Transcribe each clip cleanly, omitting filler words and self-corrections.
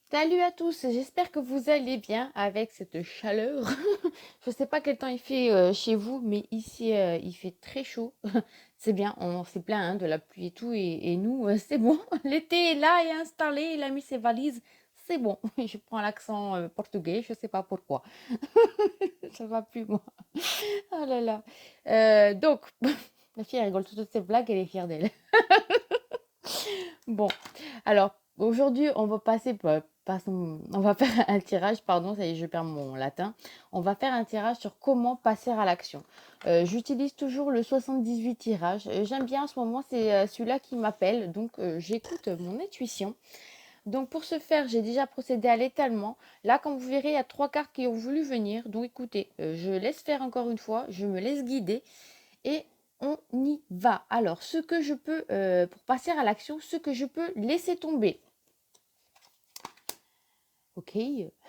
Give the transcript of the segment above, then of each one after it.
Salut à tous, j'espère que vous allez bien avec cette chaleur. Je ne sais pas quel temps il fait chez vous, mais ici il fait très chaud. C'est bien, on s'est plaint hein, de la pluie et tout, et nous, c'est bon. L'été est là et installé, il a mis ses valises, c'est bon. Je prends l'accent portugais, je ne sais pas pourquoi. Ça va plus, moi. Oh là là. Donc, la fille elle rigole sur toutes ces blagues, elle est fière d'elle. Bon, alors aujourd'hui, on va on va faire un tirage, pardon, ça y est, je perds mon latin. On va faire un tirage sur comment passer à l'action. J'utilise toujours le 78 tirage. J'aime bien en ce moment, c'est celui-là qui m'appelle, donc j'écoute mon intuition. Donc pour ce faire, j'ai déjà procédé à l'étalement. Là, comme vous verrez, il y a trois cartes qui ont voulu venir. Donc écoutez, je laisse faire encore une fois, je me laisse guider et on y va. Alors, ce que je peux, pour passer à l'action, ce que je peux laisser tomber. Ok,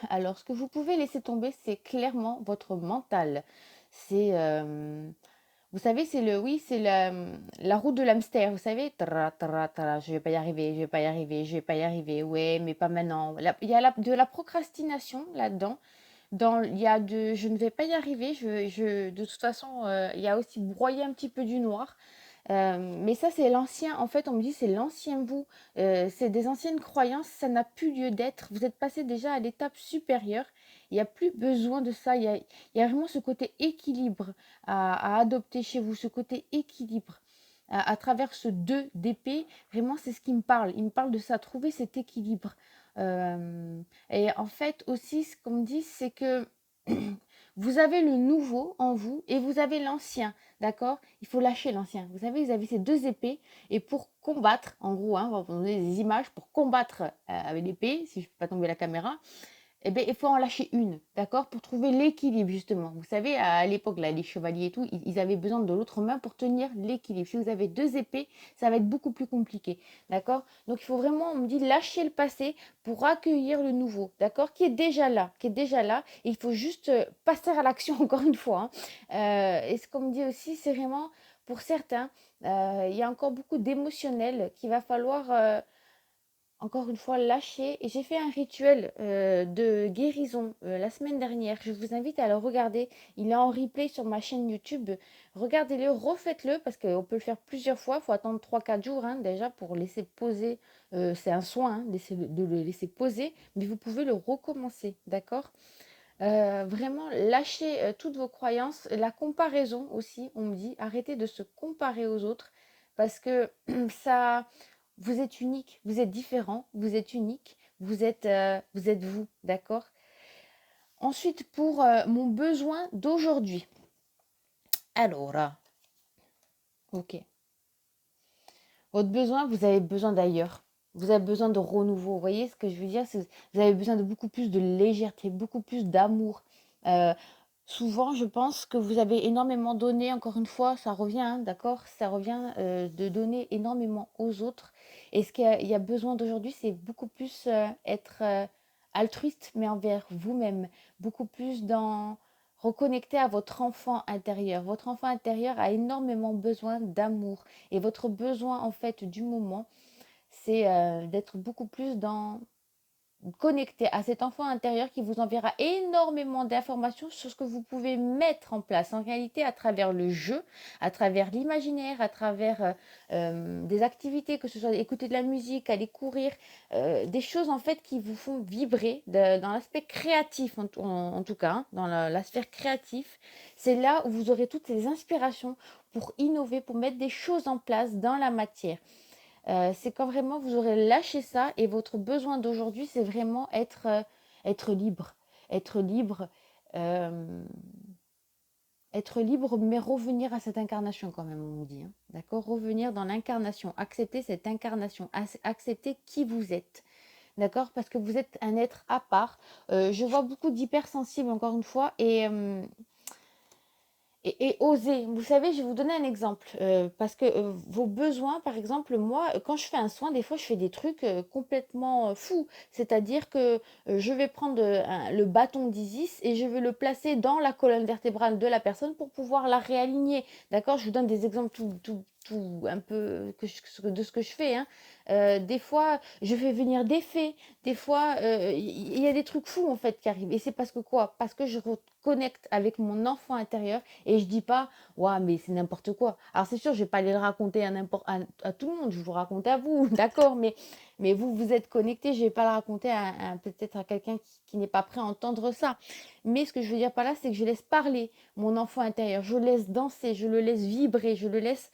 alors ce que vous pouvez laisser tomber, c'est clairement votre mental. C'est, vous savez, c'est la route de l'hamster, vous savez, je vais pas y arriver, je vais pas y arriver, je vais pas y arriver, ouais, mais pas maintenant. Il y a de la procrastination là-dedans. Il y a je ne vais pas y arriver, de toute façon, il y a aussi broyer un petit peu du noir. Mais ça, c'est l'ancien, en fait, on me dit c'est l'ancien vous, c'est des anciennes croyances, ça n'a plus lieu d'être. Vous êtes passé déjà à l'étape supérieure, il n'y a plus besoin de ça. Il y a vraiment ce côté équilibre à adopter chez vous, ce côté équilibre. À travers ce 2 d'épée, vraiment, c'est ce qui me parle. Il me parle de ça, trouver cet équilibre. Et en fait, aussi, ce qu'on me dit, c'est que vous avez le nouveau en vous et vous avez l'ancien. D'accord? Il faut lâcher l'ancien. Vous avez ces deux épées et pour combattre, en gros, hein, on va vous donner des images pour combattre avec l'épée, si je ne peux pas tomber la caméra, eh bien, il faut en lâcher une, d'accord? Pour trouver l'équilibre, justement. Vous savez, à l'époque, là, les chevaliers et tout, ils avaient besoin de l'autre main pour tenir l'équilibre. Si vous avez deux épées, ça va être beaucoup plus compliqué, d'accord? Donc, il faut vraiment, on me dit, lâcher le passé pour accueillir le nouveau, d'accord? Qui est déjà là, qui est déjà là. Et il faut juste passer à l'action, encore une fois, hein. Et ce qu'on me dit aussi, c'est vraiment, pour certains, il y a encore beaucoup d'émotionnel qu'il va falloir encore une fois lâcher. Et j'ai fait un rituel de guérison la semaine dernière. Je vous invite à le regarder. Il est en replay sur ma chaîne YouTube. Regardez-le, refaites-le parce qu'on peut le faire plusieurs fois. Il faut attendre 3 4 jours hein, déjà pour laisser poser. C'est un soin hein, de le laisser poser, mais vous pouvez le recommencer, d'accord? Vraiment, lâchez toutes vos croyances. La comparaison aussi, on me dit, arrêtez de se comparer aux autres parce que ça, vous êtes unique, vous êtes différent, vous êtes unique, vous êtes vous, d'accord? Ensuite, pour mon besoin d'aujourd'hui. Alors, ok. Votre besoin, vous avez besoin d'ailleurs. Vous avez besoin de renouveau. Vous voyez ce que je veux dire? Vous avez besoin de beaucoup plus de légèreté, beaucoup plus d'amour. Euh, Souvent, je pense que vous avez énormément donné, encore une fois, ça revient, hein, d'accord? Ça revient de donner énormément aux autres. Et ce qu'il y a besoin d'aujourd'hui, c'est beaucoup plus être altruiste, mais envers vous-même. Beaucoup plus dans reconnecter à votre enfant intérieur. Votre enfant intérieur a énormément besoin d'amour. Et votre besoin, en fait, du moment, c'est d'être beaucoup plus dans connecté à cet enfant intérieur qui vous enverra énormément d'informations sur ce que vous pouvez mettre en place en réalité à travers le jeu, à travers l'imaginaire, à travers des activités, que ce soit écouter de la musique, aller courir, des choses en fait qui vous font vibrer dans l'aspect créatif en tout cas, hein, dans la sphère créative. C'est là où vous aurez toutes ces inspirations pour innover, pour mettre des choses en place dans la matière. C'est quand vraiment vous aurez lâché ça et votre besoin d'aujourd'hui, c'est vraiment être libre. Être libre, euh, être libre, mais revenir à cette incarnation quand même, on nous dit. Hein. D'accord? Revenir dans l'incarnation, accepter cette incarnation, accepter qui vous êtes. D'accord? Parce que vous êtes un être à part. Je vois beaucoup d'hypersensibles, encore une fois, et oser. Vous savez, je vais vous donner un exemple. Parce que vos besoins, par exemple, moi, quand je fais un soin, des fois, je fais des trucs complètement fous. C'est-à-dire que je vais prendre le bâton d'Isis et je vais le placer dans la colonne vertébrale de la personne pour pouvoir la réaligner. D'accord? Je vous donne des exemples tout un peu de ce que je fais, hein. Des fois, je fais venir des fées, des fois, il y a des trucs fous, en fait, qui arrivent et c'est parce que quoi? Parce que je reconnecte avec mon enfant intérieur et je dis pas: «Waouh, mais c'est n'importe quoi». Alors c'est sûr, je vais pas aller le raconter à tout le monde, je vais vous raconte à vous, d'accord, mais vous, vous êtes connectés, je vais pas le raconter à peut-être à quelqu'un qui n'est pas prêt à entendre ça. Mais ce que je veux dire par là, c'est que je laisse parler mon enfant intérieur, je le laisse danser, je le laisse vibrer, je le laisse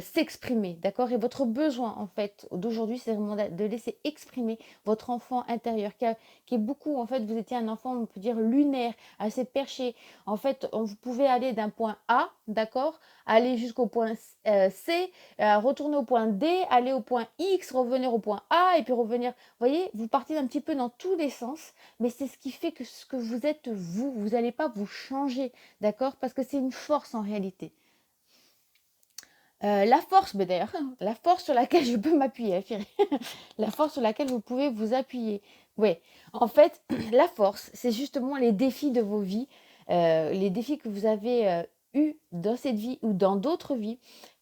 s'exprimer, d'accord? Et votre besoin, en fait, d'aujourd'hui, c'est vraiment de laisser exprimer votre enfant intérieur, qui est beaucoup, en fait, vous étiez un enfant, on peut dire, lunaire, assez perché. En fait, vous pouvez aller d'un point A, d'accord? Aller jusqu'au point C, retourner au point D, aller au point X, revenir au point A, et puis revenir. Vous voyez, vous partez un petit peu dans tous les sens, mais c'est ce qui fait que ce que vous êtes, vous n'allez pas vous changer, d'accord? Parce que c'est une force en réalité. La force, mais d'ailleurs, la force sur laquelle je peux m'appuyer, Firé. La force sur laquelle vous pouvez vous appuyer. Oui, en fait, la force, c'est justement les défis de vos vies, les défis que vous avez eus dans cette vie ou dans d'autres vies,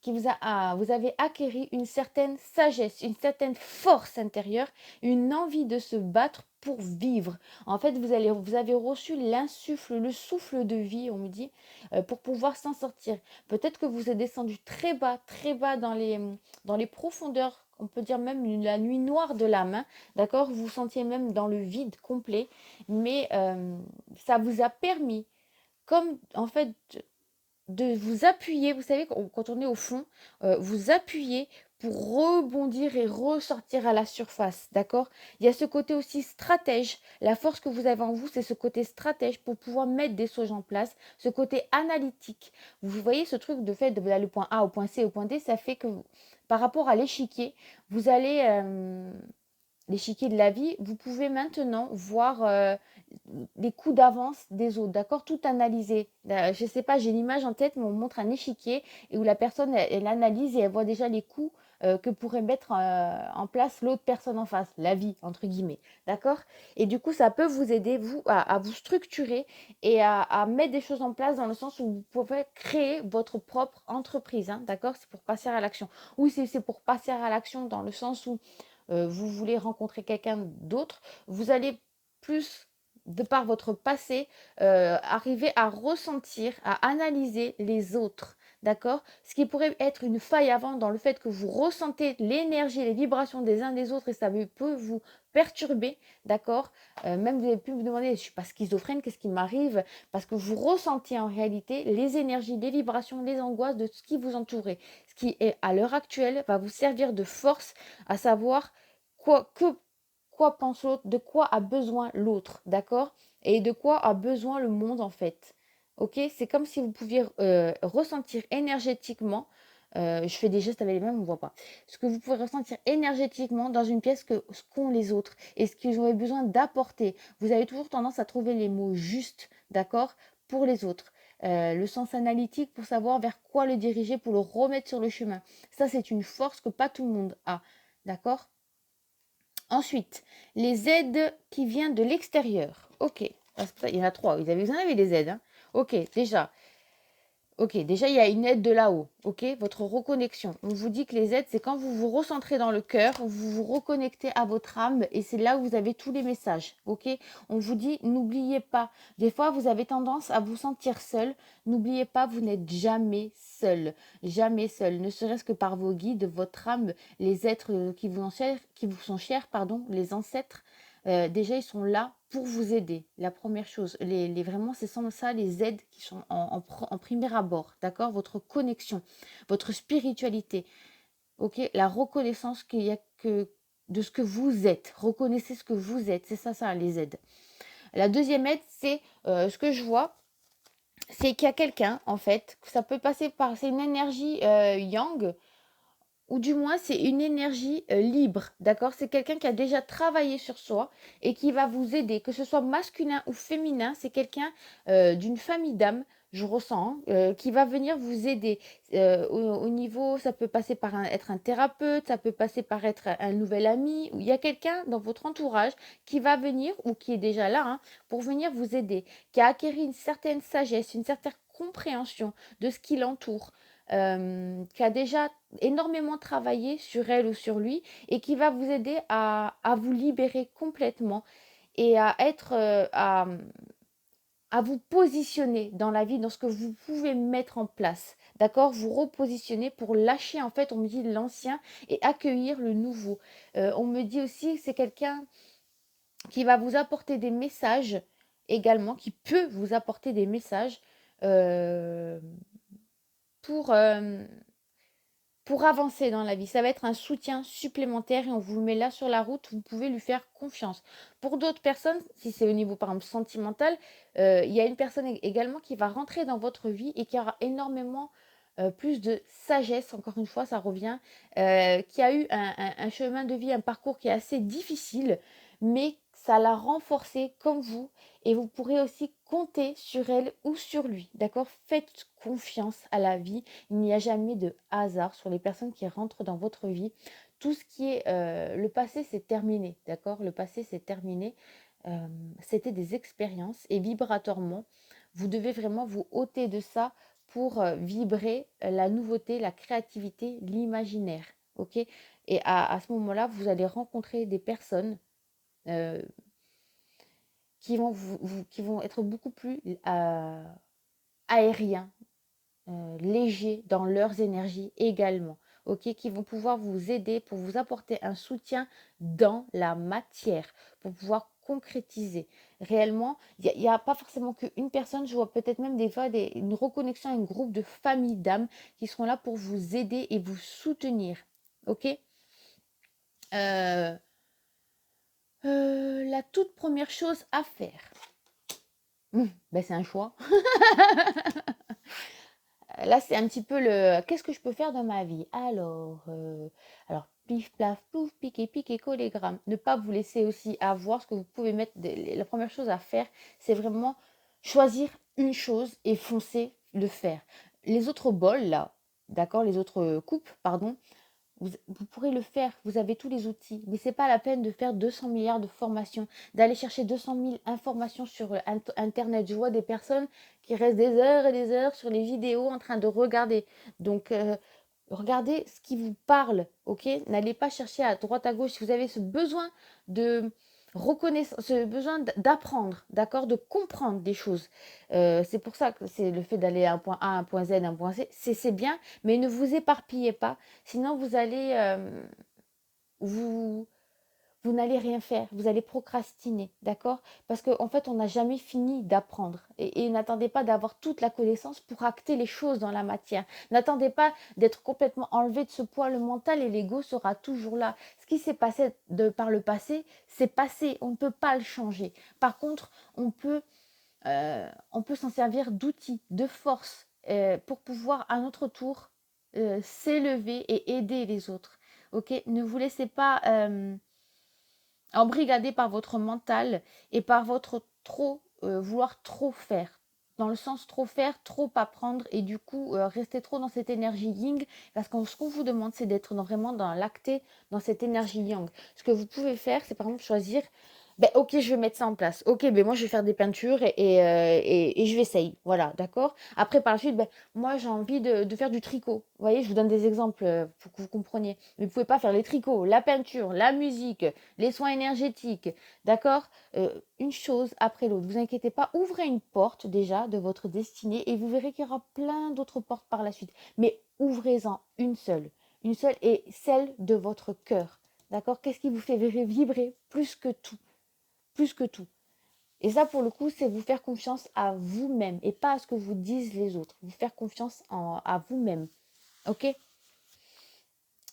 vous avez acquéri une certaine sagesse, une certaine force intérieure, une envie de se battre pour vivre. En fait, vous avez reçu l'insuffle, le souffle de vie, on me dit, pour pouvoir s'en sortir. Peut-être que vous êtes descendu très bas dans les profondeurs, on peut dire même la nuit noire de l'âme, hein, d'accord? Vous vous sentiez même dans le vide complet, mais ça vous a permis, comme en fait, de vous appuyer, vous savez, quand on est au fond, vous appuyez pour rebondir et ressortir à la surface, d'accord? Il y a ce côté aussi stratège. La force que vous avez en vous, c'est ce côté stratège pour pouvoir mettre des choses en place, ce côté analytique. Vous voyez ce truc de fait d'aller du point A au point C au point D, ça fait que par rapport à l'échiquier, vous allez l'échiquier de la vie, vous pouvez maintenant voir les coups d'avance des autres, d'accord? Tout analyser. Je ne sais pas, j'ai l'image en tête, mais on montre un échiquier et où la personne, elle analyse et elle voit déjà les coups que pourrait mettre en place l'autre personne en face, la vie, entre guillemets, d'accord? Et du coup, ça peut vous aider, vous, à vous structurer et à mettre des choses en place dans le sens où vous pouvez créer votre propre entreprise, hein, d'accord? C'est pour passer à l'action. Oui, c'est pour passer à l'action dans le sens où vous voulez rencontrer quelqu'un d'autre, vous allez plus, de par votre passé, arriver à ressentir, à analyser les autres. D'accord? Ce qui pourrait être une faille avant dans le fait que vous ressentez l'énergie, les vibrations des uns des autres et ça peut vous perturber. D'accord? Même vous avez pu vous demander, je ne suis pas schizophrène, qu'est-ce qui m'arrive? Parce que vous ressentiez en réalité les énergies, les vibrations, les angoisses de ce qui vous entourait. Ce qui est à l'heure actuelle va vous servir de force à savoir quoi pense l'autre, de quoi a besoin l'autre, d'accord? Et de quoi a besoin le monde en fait. Ok? C'est comme si vous pouviez ressentir énergétiquement, je fais des gestes avec les mains, on ne voit pas. Ce que vous pouvez ressentir énergétiquement dans une pièce que ce qu'ont les autres et ce qu'ils auraient besoin d'apporter. Vous avez toujours tendance à trouver les mots justes, d'accord, pour les autres. Le sens analytique pour savoir vers quoi le diriger, pour le remettre sur le chemin. Ça, c'est une force que pas tout le monde a. D'accord? Ensuite, les aides qui viennent de l'extérieur. Ok, il y en a trois. Vous en avez des aides, hein. Ok, déjà, Ok, déjà, il y a une aide de là-haut, ok? Votre reconnexion. On vous dit que les aides, c'est quand vous vous recentrez dans le cœur, vous vous reconnectez à votre âme et c'est là où vous avez tous les messages, ok? On vous dit, n'oubliez pas. Des fois, vous avez tendance à vous sentir seul. N'oubliez pas, vous n'êtes jamais seul. Jamais seul. Ne serait-ce que par vos guides, votre âme, les êtres qui vous sont chers, pardon, les ancêtres. Déjà, ils sont là pour vous aider. La première chose, vraiment, c'est sans ça les aides qui sont en premier abord, d'accord? Votre connexion, votre spiritualité, ok? La reconnaissance qu'il y a de ce que vous êtes. Reconnaissez ce que vous êtes, c'est ça, les aides. La deuxième aide, c'est ce que je vois, c'est qu'il y a quelqu'un, en fait, ça peut passer par, c'est une énergie yang, ou du moins c'est une énergie libre, d'accord? C'est quelqu'un qui a déjà travaillé sur soi et qui va vous aider, que ce soit masculin ou féminin, c'est quelqu'un d'une famille d'âmes, je ressens, hein, qui va venir vous aider. Au niveau, ça peut passer par être un thérapeute, ça peut passer par être un nouvel ami, ou il y a quelqu'un dans votre entourage qui va venir, ou qui est déjà là, hein, pour venir vous aider, qui a acquis une certaine sagesse, une certaine compréhension de ce qui l'entoure. qui a déjà énormément travaillé sur elle ou sur lui et qui va vous aider à vous libérer complètement et à être, à vous positionner dans la vie, dans ce que vous pouvez mettre en place. D'accord? Vous repositionner pour lâcher, en fait, on me dit l'ancien et accueillir le nouveau. On me dit aussi que c'est quelqu'un qui va vous apporter des messages également, qui peut vous apporter des messages euh, pour, euh, pour avancer dans la vie. Ça va être un soutien supplémentaire et on vous met là sur la route, vous pouvez lui faire confiance. Pour d'autres personnes, si c'est au niveau par exemple sentimental, il y a une personne également qui va rentrer dans votre vie et qui aura énormément plus de sagesse, encore une fois, ça revient, qui a eu un chemin de vie, un parcours qui est assez difficile, mais ça l'a renforcé comme vous et vous pourrez aussi compter sur elle ou sur lui. D'accord? Faites confiance à la vie. Il n'y a jamais de hasard sur les personnes qui rentrent dans votre vie. Tout ce qui est le passé, c'est terminé, d'accord? Le passé, c'est terminé. Euh, C'était des expériences et vibratoirement, vous devez vraiment vous ôter de ça pour vibrer la nouveauté, la créativité, l'imaginaire, ok? Et à ce moment-là, vous allez rencontrer des personnes euh, qui vont être beaucoup plus aériens, légers dans leurs énergies également, ok, qui vont pouvoir vous aider pour vous apporter un soutien dans la matière, pour pouvoir concrétiser. Réellement, il n'y a pas forcément qu'une personne, je vois peut-être même des fois une reconnexion à un groupe de familles d'âmes qui seront là pour vous aider et vous soutenir, ok. Euh, la toute première chose à faire, ben c'est un choix. Là, c'est un petit peu le qu'est-ce que je peux faire dans ma vie? Alors pif, plaf, plouf, piqué, piqué, collégramme. Ne pas vous laisser aussi avoir ce que vous pouvez mettre. La première chose à faire, c'est vraiment choisir une chose et foncer le faire. Les autres bols, là, d'accord, les autres coupes, pardon, vous pourrez le faire, vous avez tous les outils, mais ce n'est pas la peine de faire 200 milliards de formations, d'aller chercher 200 000 informations sur Internet. Je vois des personnes qui restent des heures et des heures sur les vidéos en train de regarder. Donc, regardez ce qui vous parle, ok? N'allez pas chercher à droite à gauche. Si vous avez ce besoin de reconnaissance, ce besoin d'apprendre, d'accord, de comprendre des choses. C'est pour ça que c'est le fait d'aller à un point A, un point Z, un point C, c'est bien, mais ne vous éparpillez pas. Sinon, vous allez, vous, vous n'allez rien faire. Vous allez procrastiner, d'accord? Parce qu'en fait, on n'a jamais fini d'apprendre. Et n'attendez pas d'avoir toute la connaissance pour acter les choses dans la matière. N'attendez pas d'être complètement enlevé de ce poids. Le mental et l'ego sera toujours là. Ce qui s'est passé par le passé, c'est passé. On ne peut pas le changer. Par contre, on peut s'en servir d'outils, de force, pour pouvoir à notre tour s'élever et aider les autres. Ok, ne vous laissez pas embrigadé par votre mental et par votre vouloir trop faire. Dans le sens trop faire, trop apprendre et du coup rester trop dans cette énergie yin parce que ce qu'on vous demande c'est d'être vraiment dans l'acté, dans cette énergie yang. Ce que vous pouvez faire c'est par exemple choisir ben, ok, je vais mettre ça en place. Ok, ben moi je vais faire des peintures et je vais essayer. Voilà, d'accord. Après, par la suite, ben, moi j'ai envie de faire du tricot. Vous voyez, je vous donne des exemples pour que vous compreniez. Mais vous ne pouvez pas faire les tricots, la peinture, la musique, les soins énergétiques, d'accord. Une chose après l'autre. Vous inquiétez pas, ouvrez une porte déjà de votre destinée et vous verrez qu'il y aura plein d'autres portes par la suite. Mais ouvrez-en une seule et celle de votre cœur, d'accord. Qu'est-ce qui vous fait vibrer plus que tout, plus que tout. Et ça, pour le coup, c'est vous faire confiance à vous-même et pas à ce que vous disent les autres. Vous faire confiance à vous-même, ok.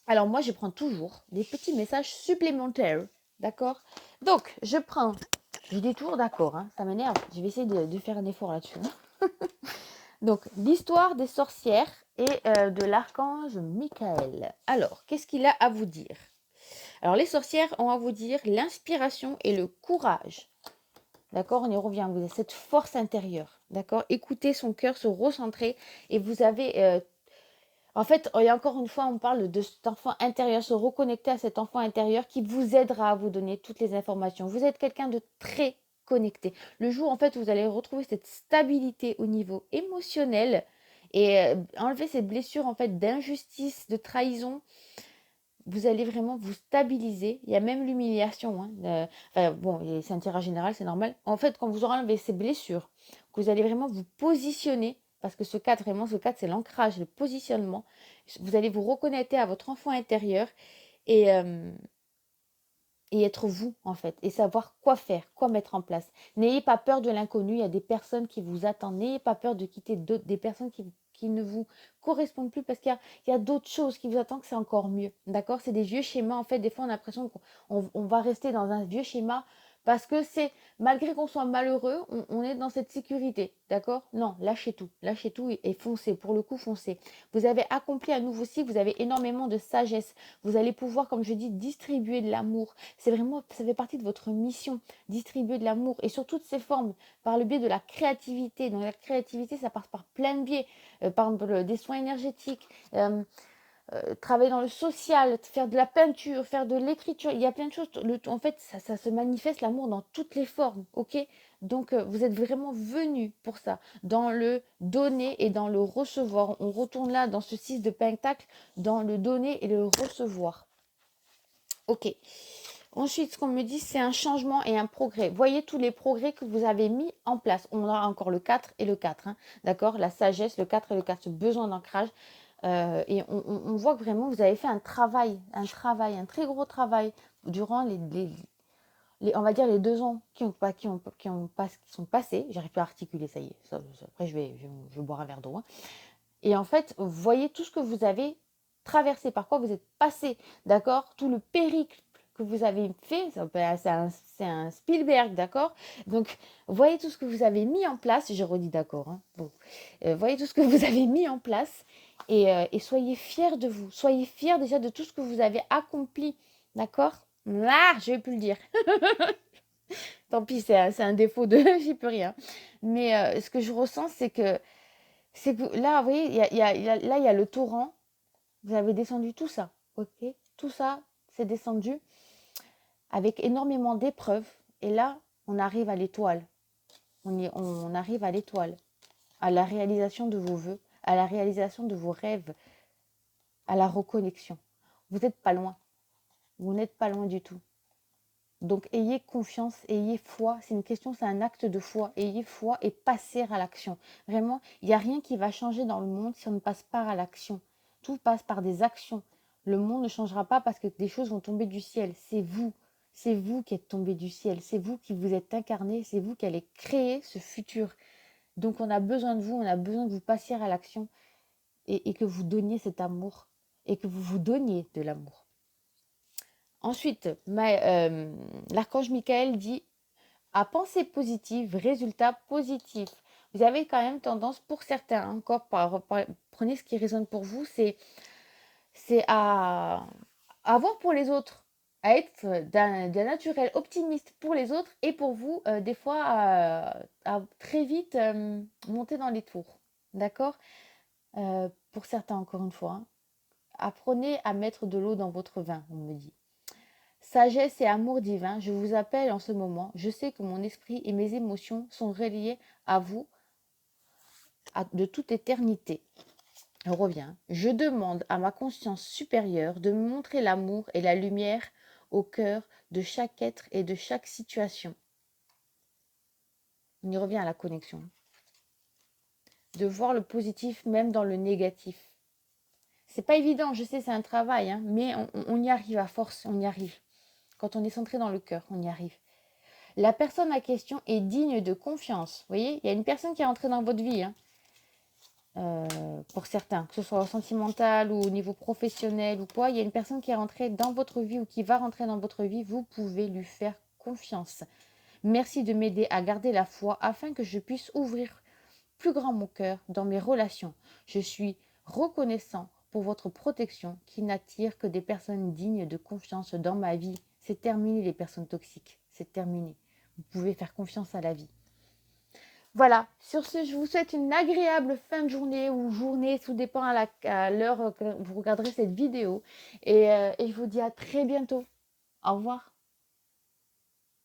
Alors moi, je prends toujours des petits messages supplémentaires, d'accord. Donc, je détourne, d'accord, hein, ça m'énerve. Je vais essayer de faire un effort là-dessus. Donc, l'histoire des sorcières et de l'archange Michael. Alors, qu'est-ce qu'il a à vous dire? Alors, les sorcières ont à vous dire l'inspiration et le courage. D'accord, on y revient. Vous avez cette force intérieure. D'accord, écoutez son cœur se recentrer et vous avez en fait, et encore une fois, on parle de cet enfant intérieur, se reconnecter à cet enfant intérieur qui vous aidera à vous donner toutes les informations. Vous êtes quelqu'un de très connecté. Le jour, en fait, vous allez retrouver cette stabilité au niveau émotionnel Et enlever ces blessures en fait d'injustice, de trahison. Vous allez vraiment vous stabiliser. Il y a même l'humiliation, hein, enfin bon, et c'est un tirage général, c'est normal. En fait, quand vous aurez enlevé ces blessures, que vous allez vraiment vous positionner, parce que ce cadre, vraiment, ce cadre, c'est l'ancrage, le positionnement. Vous allez vous reconnecter à votre enfant intérieur et, et être vous, en fait, et savoir quoi faire, quoi mettre en place. N'ayez pas peur de l'inconnu, il y a des personnes qui vous attendent. N'ayez pas peur de quitter des personnes qui ne vous correspondent plus parce qu'il y a d'autres choses qui vous attendent, que c'est encore mieux. D'accord? C'est des vieux schémas. En fait, des fois, on a l'impression qu'on va rester dans un vieux schéma parce que c'est, malgré qu'on soit malheureux, on est dans cette sécurité. D'accord? Non, lâchez tout et foncez. Pour le coup, foncez. Vous avez accompli un nouveau cycle, vous avez énormément de sagesse. Vous allez pouvoir, comme je dis, distribuer de l'amour. C'est vraiment, ça fait partie de votre mission, distribuer de l'amour et sur toutes ses formes, par le biais de la créativité. Donc la créativité, ça passe par plein de biais. Par exemple, des soins énergétiques, travailler dans le social, faire de la peinture, faire de l'écriture. Il y a plein de choses. En fait, ça se manifeste l'amour dans toutes les formes, ok? Donc, vous êtes vraiment venu pour ça, dans le donner et dans le recevoir. On retourne là dans ce 6 de pentacle, dans le donner et le recevoir. Ok. Ensuite, ce qu'on me dit, c'est un changement et un progrès. Voyez tous les progrès que vous avez mis en place. On a encore le 4 et le 4. Hein, d'accord? La sagesse, le 4 et le 4, ce besoin d'ancrage. Et on voit que vraiment, vous avez fait un très gros travail durant on va dire les 2 ans qui sont passés. J'arrive plus à articuler, ça y est. Après, je vais boire un verre d'eau. Hein. Et en fait, vous voyez tout ce que vous avez traversé, par quoi vous êtes passé, d'accord? Tout le périple que vous avez fait, c'est un Spielberg, d'accord? Donc, voyez tout ce que vous avez mis en place, j'ai redit d'accord, hein, bon. Voyez tout ce que vous avez mis en place et soyez fiers de vous. Soyez fiers déjà de tout ce que vous avez accompli, d'accord? Ah, je ne vais plus le dire. Tant pis, c'est un défaut de j'y peux rien. Mais ce que je ressens, c'est que là, vous voyez, là, il y a le torrent. Vous avez descendu tout ça, ok? Tout ça, c'est descendu avec énormément d'épreuves. Et là, on arrive à l'étoile. On arrive à l'étoile, à la réalisation de vos vœux, à la réalisation de vos rêves, à la reconnexion. Vous n'êtes pas loin. Vous n'êtes pas loin du tout. Donc, ayez confiance, ayez foi. C'est une question, c'est un acte de foi. Ayez foi et passez à l'action. Vraiment, il n'y a rien qui va changer dans le monde si on ne passe pas à l'action. Tout passe par des actions. Le monde ne changera pas parce que des choses vont tomber du ciel. C'est vous. C'est vous qui êtes tombé du ciel. C'est vous qui vous êtes incarné. C'est vous qui allez créer ce futur. Donc, on a besoin de vous. On a besoin que vous passiez à l'action et que vous donniez cet amour et que vous vous donniez de l'amour. Ensuite, l'archange Michael dit à penser positive, résultat positif. Vous avez quand même tendance, pour certains, encore prenez ce qui résonne pour vous, c'est à voir pour les autres, à être d'un naturel optimiste pour les autres et pour vous, des fois, à très vite monter dans les tours. D'accord? Pour certains, encore une fois. Hein. Apprenez à mettre de l'eau dans votre vin, on me dit. Sagesse et amour divin, je vous appelle en ce moment. Je sais que mon esprit et mes émotions sont reliés à vous de toute éternité. On revient. Je demande à ma conscience supérieure de me montrer l'amour et la lumière au cœur de chaque être et de chaque situation. On y revient à la connexion. De voir le positif même dans le négatif. C'est pas évident, je sais, c'est un travail, hein, mais on y arrive à force, on y arrive. Quand on est centré dans le cœur, on y arrive. La personne à question est digne de confiance. Vous voyez, il y a une personne qui est entrée dans votre vie, hein, pour certains, que ce soit au sentimental ou au niveau professionnel ou quoi. Il y a une personne qui est rentrée dans votre vie ou qui va rentrer dans votre vie. Vous pouvez lui faire confiance. Merci de m'aider à garder la foi afin que je puisse ouvrir plus grand mon cœur dans mes relations. Je suis reconnaissant pour votre protection qui n'attire que des personnes dignes de confiance dans ma vie. C'est terminé les personnes toxiques. C'est terminé. Vous pouvez faire confiance à la vie. Voilà, sur ce, je vous souhaite une agréable fin de journée ou journée, tout dépend à l'heure que vous regarderez cette vidéo. Et je vous dis à très bientôt. Au revoir.